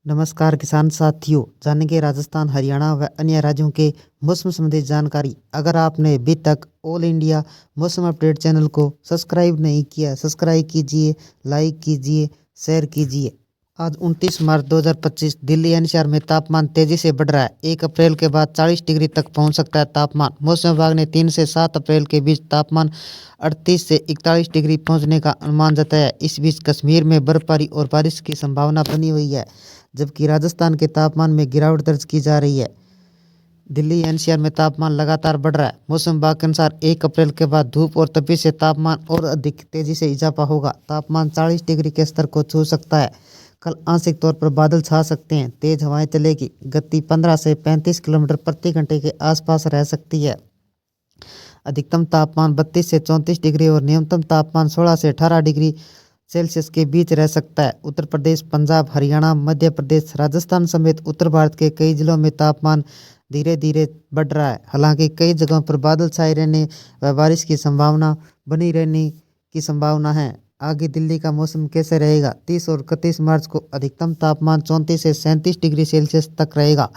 नमस्कार किसान साथियों, जानेंगे राजस्थान, हरियाणा व अन्य राज्यों के मौसम संबंधी जानकारी। अगर आपने अभी तक ऑल इंडिया मौसम अपडेट चैनल को सब्सक्राइब नहीं किया, सब्सक्राइब कीजिए, लाइक कीजिए, शेयर कीजिए। आज 29 मार्च 2025 दिल्ली एनसीआर में तापमान तेजी से बढ़ रहा है। 1 अप्रैल के बाद 40 डिग्री तक पहुंच सकता है तापमान। मौसम विभाग ने 3 से 7 अप्रैल के बीच तापमान 38 से 41 डिग्री पहुंचने का अनुमान जताया है। इस बीच कश्मीर में बर्फबारी और बारिश की संभावना बनी हुई है, जबकि राजस्थान के तापमान में गिरावट दर्ज की जा रही है। दिल्ली एनसीआर में तापमान लगातार बढ़ रहा है। मौसम विभाग के अनुसार 1 अप्रैल के बाद धूप और तपिश से तापमान और अधिक तेजी से इजाफा होगा। तापमान 40 डिग्री के स्तर को छू सकता है। कल आंशिक तौर पर बादल छा सकते हैं। तेज हवाएं चलेगी। गति 15 से 35 किलोमीटर प्रति घंटे के आसपास रह सकती है। अधिकतम तापमान 32 से 34 डिग्री और न्यूनतम तापमान 16 से 18 डिग्री सेल्सियस के बीच रह सकता है। उत्तर प्रदेश, पंजाब, हरियाणा, मध्य प्रदेश, राजस्थान समेत उत्तर भारत के कई जिलों में तापमान धीरे धीरे बढ़ रहा है। हालांकि कई जगहों पर बादल छाए रहने व बारिश की संभावना बनी रहने की संभावना है। आगे दिल्ली का मौसम कैसे रहेगा? 30 और 31 मार्च को अधिकतम तापमान 34 से 37 डिग्री सेल्सियस तक रहेगा।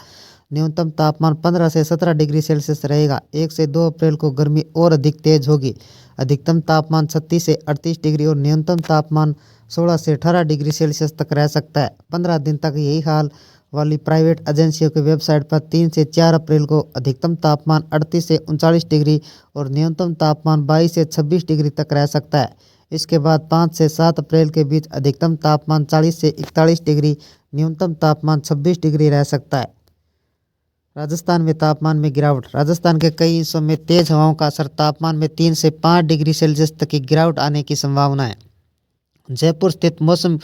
न्यूनतम तापमान 15 से 17 डिग्री सेल्सियस रहेगा। 1 से 2 अप्रैल को गर्मी और अधिक तेज होगी। अधिकतम तापमान 36 से 38 डिग्री और न्यूनतम तापमान 16 से 18 डिग्री सेल्सियस तक रह सकता है। 15 दिन तक यही हाल वाली प्राइवेट एजेंसियों की वेबसाइट पर 3 से 4 अप्रैल को अधिकतम तापमान 38 से 39 डिग्री और न्यूनतम तापमान 22 से 26 डिग्री तक रह सकता है। इसके बाद 5 से 7 अप्रैल के बीच अधिकतम तापमान 40 से 41 डिग्री, न्यूनतम तापमान 26 डिग्री रह सकता है। राजस्थान में तापमान में गिरावट। राजस्थान के कई हिस्सों में तेज हवाओं का असर तापमान में 3 से 5 डिग्री सेल्सियस तक की गिरावट आने की संभावना है। जयपुर स्थित मौसम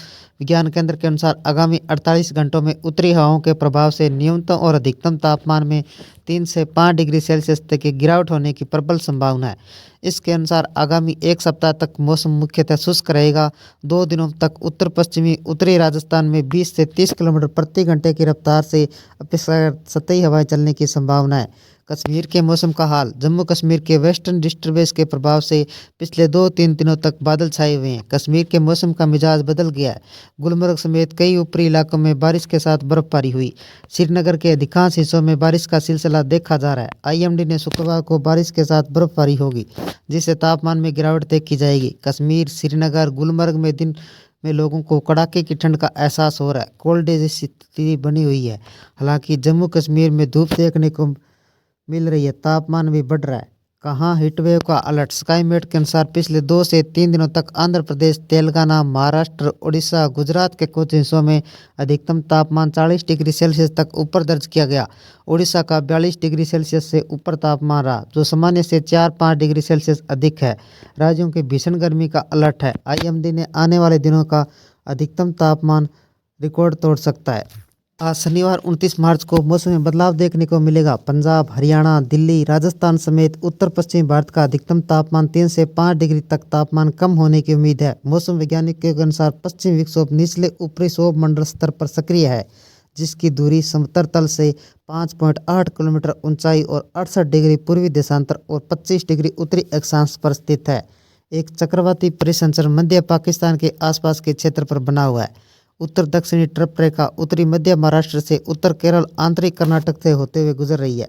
विज्ञान केंद्र के अनुसार आगामी 48 घंटों में उत्तरी हवाओं के प्रभाव से न्यूनतम और अधिकतम तापमान में 3 से 5 डिग्री सेल्सियस तक की गिरावट होने की प्रबल संभावना है। इसके अनुसार आगामी एक सप्ताह तक मौसम मुख्यतः शुष्क रहेगा। 2 दिनों तक उत्तर पश्चिमी उत्तरी राजस्थान में 20 से 30 किलोमीटर प्रति घंटे की रफ्तार से अपेक्षाकृत सतही हवाएं चलने की संभावना है। कश्मीर के मौसम का हाल। जम्मू कश्मीर के वेस्टर्न डिस्टर्बेंस के प्रभाव से पिछले 2-3 दिनों तक बादल छाए हुए हैं। कश्मीर के मौसम का मिजाज बदल गया है। गुलमर्ग समेत कई ऊपरी इलाकों में बारिश के साथ बर्फबारी हुई। श्रीनगर के अधिकांश हिस्सों में बारिश का सिलसिला देखा जा रहा है। आईएमडी ने शुक्रवार को बारिश के साथ बर्फबारी होगी, जिससे तापमान में गिरावट देखी जाएगी। कश्मीर, श्रीनगर, गुलमर्ग में दिन में लोगों को कड़ाके की ठंड का एहसास हो रहा है। कोल्ड डे जैसी स्थिति बनी हुई है। हालांकि जम्मू कश्मीर में धूप देखने को मिल रही है। तापमान भी बढ़ रहा है। कहाँ हीटवेव का अलर्ट। स्काईमेट के अनुसार पिछले 2 से 3 दिनों तक आंध्र प्रदेश, तेलंगाना, महाराष्ट्र, उड़ीसा, गुजरात के कुछ हिस्सों में अधिकतम तापमान 40 डिग्री सेल्सियस तक ऊपर दर्ज किया गया। उड़ीसा का 42 डिग्री सेल्सियस से ऊपर तापमान रहा, जो सामान्य से 4-5 डिग्री सेल्सियस अधिक है। राज्यों के भीषण गर्मी का अलर्ट है। आईएमडी ने आने वाले दिनों का अधिकतम तापमान रिकॉर्ड तोड़ सकता है। आज शनिवार 29 मार्च को मौसम में बदलाव देखने को मिलेगा। पंजाब, हरियाणा, दिल्ली, राजस्थान समेत उत्तर पश्चिमी भारत का अधिकतम तापमान 3 से 5 डिग्री तक तापमान कम होने की उम्मीद है। मौसम वैज्ञानिकों के अनुसार पश्चिमी विक्षोभ निचले ऊपरी क्षोभ मंडल स्तर पर सक्रिय है, जिसकी दूरी समतल तल से 5.8 किलोमीटर ऊंचाई और 68 डिग्री पूर्वी देशांतर और 25 डिग्री उत्तरी अक्षांश पर स्थित है। एक चक्रवाती परिसंचरण मध्य पाकिस्तान के आसपास के क्षेत्र पर बना हुआ है। उत्तर दक्षिणी ट्रफ रेखा उत्तरी मध्य महाराष्ट्र से उत्तर केरल, आंतरिक कर्नाटक से होते हुए गुजर रही है।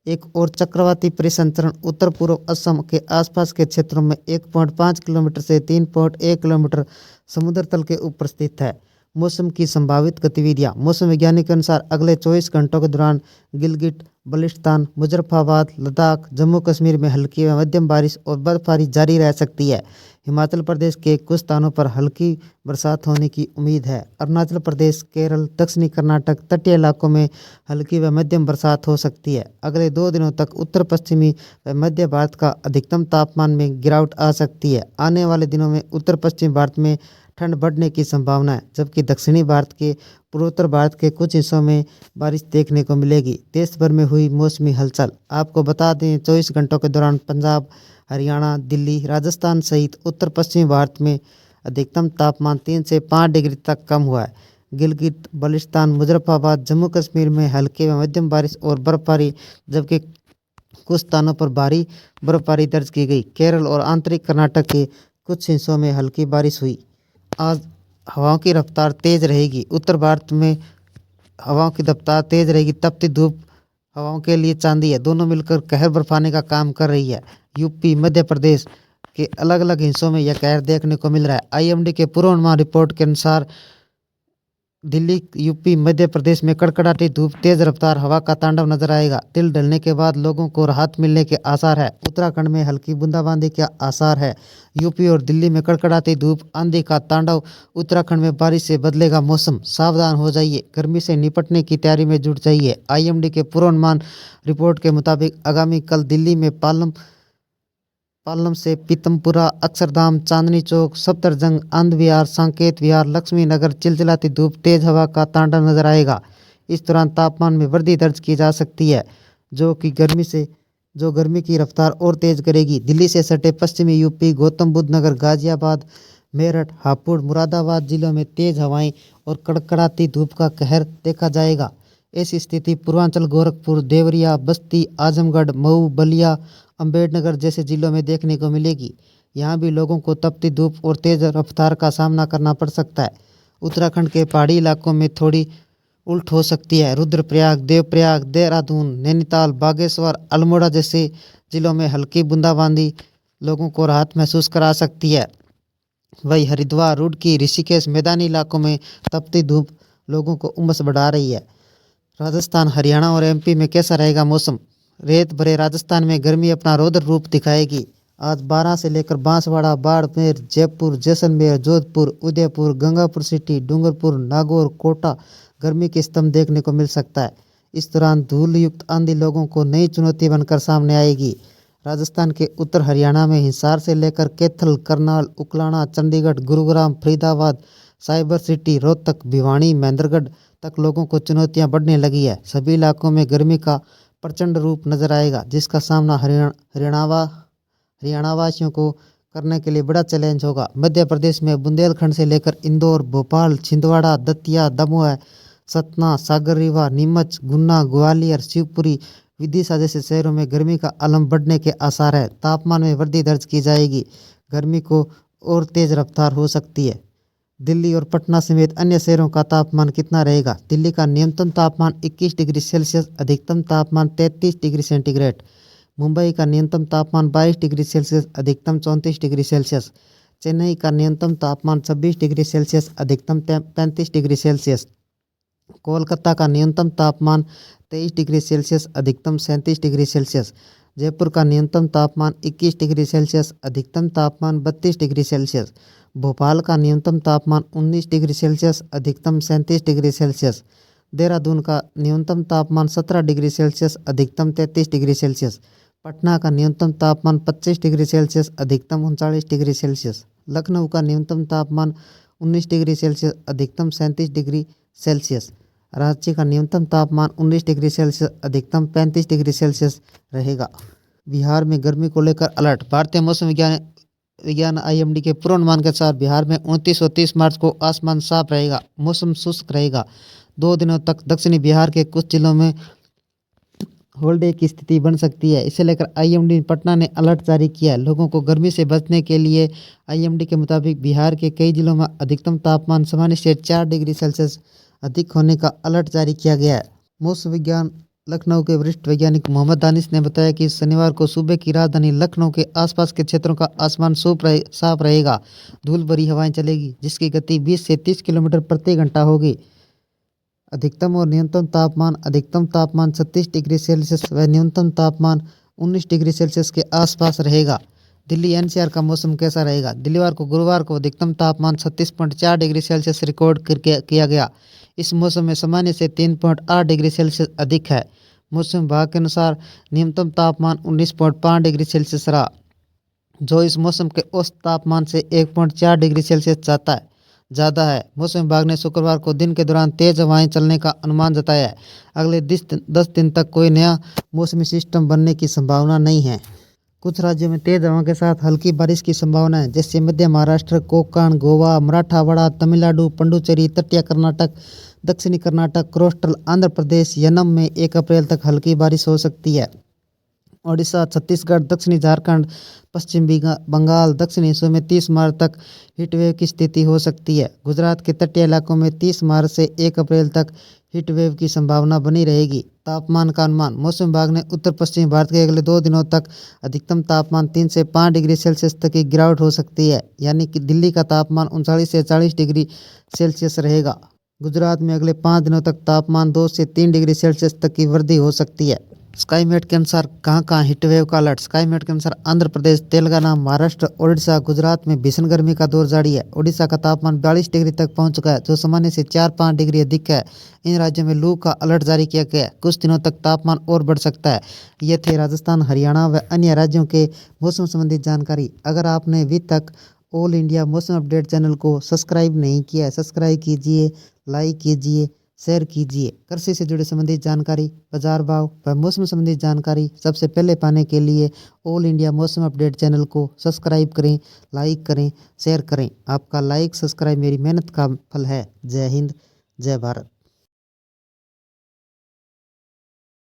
एक और चक्रवाती परिसंचरण उत्तर पूर्व असम के आसपास के क्षेत्रों में 1.5 किलोमीटर से 3.1 किलोमीटर समुद्र तल के ऊपर स्थित है। मौसम की संभावित गतिविधियां। मौसम वैज्ञानिक के अनुसार अगले 24 घंटों के दौरान गिलगिट, बल्टिस्तान, मुजफ्फराबाद, लद्दाख, जम्मू कश्मीर में हल्की व मध्यम बारिश और बर्फबारी जारी रह सकती है। हिमाचल प्रदेश के कुछ स्थानों पर हल्की बरसात होने की उम्मीद है। अरुणाचल प्रदेश, केरल, दक्षिणी कर्नाटक, तटीय इलाकों में हल्की व मध्यम बरसात हो सकती है। अगले 2 दिनों तक उत्तर पश्चिमी व मध्य भारत का अधिकतम तापमान में गिरावट आ सकती है। आने वाले दिनों में उत्तर पश्चिमी भारत में ठंड बढ़ने की संभावना है, जबकि दक्षिणी भारत के पूर्वोत्तर भारत के कुछ हिस्सों में बारिश देखने को मिलेगी। देश भर में हुई मौसमी हलचल। आपको बता दें, 24 घंटों के दौरान पंजाब, हरियाणा, दिल्ली, राजस्थान सहित उत्तर पश्चिमी भारत में अधिकतम तापमान 3 से 5 डिग्री तक कम हुआ है। गिलगित, बल्टिस्तान, मुजफ्फराबाद, जम्मू कश्मीर में हल्की व मध्यम बारिश और बर्फबारी, जबकि कुछ स्थानों पर भारी बर्फबारी दर्ज की गई। केरल और आंतरिक कर्नाटक के कुछ हिस्सों में हल्की बारिश हुई। आज हवाओं की रफ्तार तेज रहेगी। उत्तर भारत में हवाओं की रफ्तार तेज रहेगी। तपती धूप हवाओं के लिए चांदी है, दोनों मिलकर कहर बरपाने का काम कर रही है। यूपी मध्य प्रदेश के अलग अलग हिस्सों में यह कहर देखने को मिल रहा है। आईएमडी के पूर्वानुमान रिपोर्ट के अनुसार दिल्ली, यूपी, मध्य प्रदेश में कड़कड़ाती धूप, तेज रफ्तार हवा का तांडव नजर आएगा। तिल ढलने के बाद लोगों को राहत मिलने के आसार है। उत्तराखंड में हल्की बूंदाबांदी के आसार है। यूपी और दिल्ली में कड़कड़ाती धूप, आंधी का तांडव। उत्तराखंड में बारिश से बदलेगा मौसम, सावधान हो जाइए, गर्मी से निपटने की तैयारी में जुट जाइए। आईएमडी के पूर्वानुमान रिपोर्ट के मुताबिक आगामी कल दिल्ली में पालम से पीतमपुरा, अक्षरधाम, चांदनी चौक, सफदरजंग, आनंद विहार, साकेत विहार, लक्ष्मी नगर चिलचिलाती धूप, तेज हवा का तांडव नजर आएगा। इस दौरान तापमान में वृद्धि दर्ज की जा सकती है, जो गर्मी की रफ्तार और तेज करेगी। दिल्ली से सटे पश्चिमी यूपी, गौतम बुद्ध नगर, गाजियाबाद, मेरठ, हापुड़, मुरादाबाद जिलों में तेज हवाएं और कड़कड़ाती धूप का कहर देखा जाएगा। ऐसी स्थिति पूर्वांचल, गोरखपुर, देवरिया, बस्ती, आजमगढ़, मऊ, बलिया, अम्बेडकर जैसे जिलों में देखने को मिलेगी। यहाँ भी लोगों को तपती धूप और तेज रफ्तार का सामना करना पड़ सकता है। उत्तराखंड के पहाड़ी इलाकों में थोड़ी उल्ट हो सकती है। रुद्रप्रयाग, देवप्रयाग, देहरादून, नैनीताल, बागेश्वर, अल्मोड़ा जैसे जिलों में हल्की बूंदाबांदी लोगों को राहत महसूस करा सकती है। वही हरिद्वार, रुड़की, ऋषिकेश, मैदानी इलाकों में तपती धूप लोगों को उमस बढ़ा रही है। राजस्थान, हरियाणा और एमपी में कैसा रहेगा मौसम? रेत भरे राजस्थान में गर्मी अपना रौद्र रूप दिखाएगी। आज 12 से लेकर बांसवाड़ा, बाड़मेर, जयपुर, जैसलमेर, जोधपुर, उदयपुर, गंगापुर सिटी, डूंगरपुर, नागौर, कोटा गर्मी के स्तंभ देखने को मिल सकता है। इस दौरान धूल युक्त आंधी लोगों को नई चुनौती बनकर सामने आएगी। राजस्थान के उत्तर हरियाणा में हिसार से लेकर कैथल, करनाल, उकलाना, चंडीगढ़, गुरुग्राम, फरीदाबाद, साइबर सिटी, रोहतक, भिवानी, महेंद्रगढ़ तक लोगों को चुनौतियां बढ़ने लगी है। सभी इलाकों में गर्मी का प्रचंड रूप नजर आएगा, जिसका सामना हरियाणावासियों को करने के लिए बड़ा चैलेंज होगा। मध्य प्रदेश में बुंदेलखंड से लेकर इंदौर, भोपाल, छिंदवाड़ा, दतिया, दमोह, सतना, सागर रीवा, नीमच, गुना, ग्वालियर, शिवपुरी, विदिशा जैसे शहरों में गर्मी का आलम बढ़ने के आसार है। तापमान में वृद्धि दर्ज की जाएगी। गर्मी को और तेज रफ्तार हो सकती है। दिल्ली और पटना समेत अन्य शहरों का तापमान कितना रहेगा? दिल्ली का न्यूनतम तापमान 21 डिग्री सेल्सियस, अधिकतम तापमान 33 डिग्री सेंटीग्रेड। मुंबई का न्यूनतम तापमान 22 डिग्री सेल्सियस, अधिकतम 34 डिग्री सेल्सियस। चेन्नई का न्यूनतम तापमान 26 डिग्री सेल्सियस, अधिकतम 35 डिग्री सेल्सियस। कोलकाता का न्यूनतम तापमान 23 डिग्री सेल्सियस, अधिकतम 37 डिग्री सेल्सियस। जयपुर का न्यूनतम तापमान 21 डिग्री सेल्सियस, अधिकतम तापमान 32 डिग्री सेल्सियस। भोपाल का न्यूनतम तापमान 19 डिग्री सेल्सियस, अधिकतम 37 डिग्री सेल्सियस। देहरादून का न्यूनतम तापमान 17 डिग्री सेल्सियस, अधिकतम 33 डिग्री सेल्सियस। पटना का न्यूनतम तापमान 25 डिग्री सेल्सियस, अधिकतम 39 डिग्री सेल्सियस। लखनऊ का न्यूनतम तापमान 19 डिग्री सेल्सियस, अधिकतम 37 डिग्री सेल्सियस। रांची का न्यूनतम तापमान 19 डिग्री सेल्सियस, अधिकतम 35 डिग्री सेल्सियस रहेगा। बिहार में गर्मी को लेकर अलर्ट। भारतीय मौसम विज्ञान आईएमडी के पूर्वानुमान के अनुसार बिहार में 29 और 30 मार्च को आसमान साफ रहेगा, मौसम शुष्क रहेगा। 2 दिनों तक दक्षिणी बिहार के कुछ जिलों में होल्डे की स्थिति बन सकती है। इसे लेकर आईएमडी पटना ने अलर्ट जारी किया है। लोगों को गर्मी से बचने के लिए आईएमडी के मुताबिक बिहार के कई जिलों में अधिकतम तापमान सामान्य से 4 डिग्री सेल्सियस अधिक होने का अलर्ट जारी किया गया है। मौसम विज्ञान लखनऊ के वरिष्ठ वैज्ञानिक मोहम्मद दानिश ने बताया कि शनिवार को सुबह की राजधानी लखनऊ के आसपास के क्षेत्रों का आसमान साफ रहेगा। धूल भरी हवाएं चलेगी, जिसकी गति 20 से 30 किलोमीटर प्रति घंटा होगी। अधिकतम और न्यूनतम तापमान, अधिकतम तापमान 36 डिग्री सेल्सियस व न्यूनतम तापमान 19 डिग्री सेल्सियस के आसपास रहेगा। दिल्ली एनसीआर का मौसम कैसा रहेगा? गुरुवार को अधिकतम तापमान 36.4 डिग्री सेल्सियस रिकॉर्ड किया गया। इस मौसम में सामान्य से 3.8 डिग्री सेल्सियस अधिक है। मौसम विभाग के अनुसार न्यूनतम तापमान 19.5 डिग्री सेल्सियस रहा, जो इस मौसम के औसत तापमान से 1.4 डिग्री सेल्सियस ज़्यादा है। मौसम विभाग ने शुक्रवार को दिन के दौरान तेज हवाएं चलने का अनुमान जताया है। अगले 10 दिन तक कोई नया मौसमी सिस्टम बनने की संभावना नहीं है। कुछ राज्यों में तेज हवाओं के साथ हल्की बारिश की संभावना है, जैसे मध्य महाराष्ट्र, कोंकण, गोवा, मराठवाड़ा, तमिलनाडु, पुडुचेरी, तटीय कर्नाटक, दक्षिणी कर्नाटक, कोस्टल आंध्र प्रदेश, यनम में 1 अप्रैल तक हल्की बारिश हो सकती है। ओडिशा, छत्तीसगढ़, दक्षिणी झारखंड, पश्चिम बंगाल, दक्षिणी हिस्सों में 30 मार्च तक हीटवेव की स्थिति हो सकती है। गुजरात के तटीय इलाकों में 30 मार्च से 1 अप्रैल तक हीटवेव की संभावना बनी रहेगी। तापमान का अनुमान। मौसम विभाग ने उत्तर पश्चिमी भारत के अगले 2 दिनों तक अधिकतम तापमान 3 से 5 डिग्री सेल्सियस तक की गिरावट हो सकती है, यानी कि दिल्ली का तापमान 39 से 40 डिग्री सेल्सियस रहेगा। गुजरात में अगले 5 दिनों तक तापमान 2 से 3 डिग्री सेल्सियस तक की वृद्धि हो सकती है। स्काईमेट के अनुसार कहां कहां हीटवेव का अलर्ट। स्काईमेट के अनुसार आंध्र प्रदेश, तेलंगाना, महाराष्ट्र, ओडिशा, गुजरात में भीषण गर्मी का दौर जारी है। ओडिशा का तापमान 42 डिग्री तक पहुंच चुका है, जो सामान्य से 4-5 डिग्री अधिक है। इन राज्यों में लू का अलर्ट जारी किया गया है। कुछ दिनों तक तापमान और बढ़ सकता है। ये थे राजस्थान, हरियाणा व अन्य राज्यों के मौसम संबंधी जानकारी। अगर आपने अभी तक ऑल इंडिया मौसम अपडेट चैनल को सब्सक्राइब नहीं किया है, सब्सक्राइब कीजिए, लाइक कीजिए, शेयर कीजिए। कृषि से जुड़े संबंधित जानकारी, बाजार भाव व मौसम संबंधी जानकारी सबसे पहले पाने के लिए ऑल इंडिया मौसम अपडेट चैनल को सब्सक्राइब करें, लाइक करें, शेयर करें। आपका लाइक सब्सक्राइब मेरी मेहनत का फल है। जय हिंद, जय भारत।